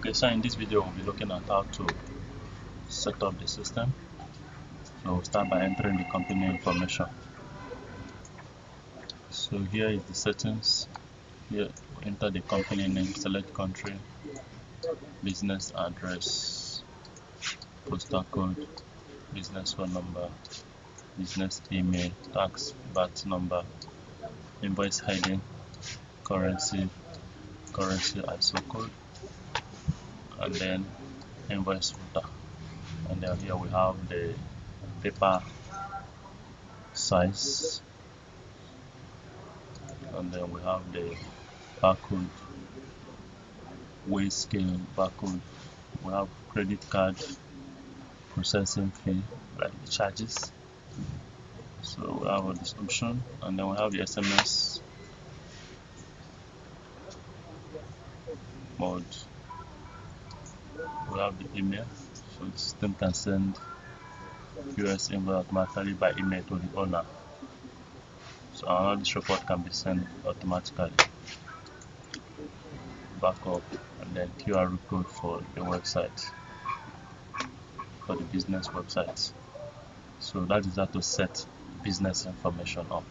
Okay, so in this video we'll be looking at how to set up the system. So we'll start by entering the company information. So here is the settings. Here enter the company name, select country, business address, postal code, business phone number, business email, tax, VAT number, invoice heading, currency ISO code, and then invoice footer. And then here we have the paper size, and then we have the barcode, weight scale, barcode. We have credit card processing fee, like the charges. So we have a description, and then we have the SMS mode. We have the email, so the system can send US invoice automatically by email to the owner. So now this report can be sent automatically. Backup, and then QR code for the website, for the business website. So that is how to set business information up.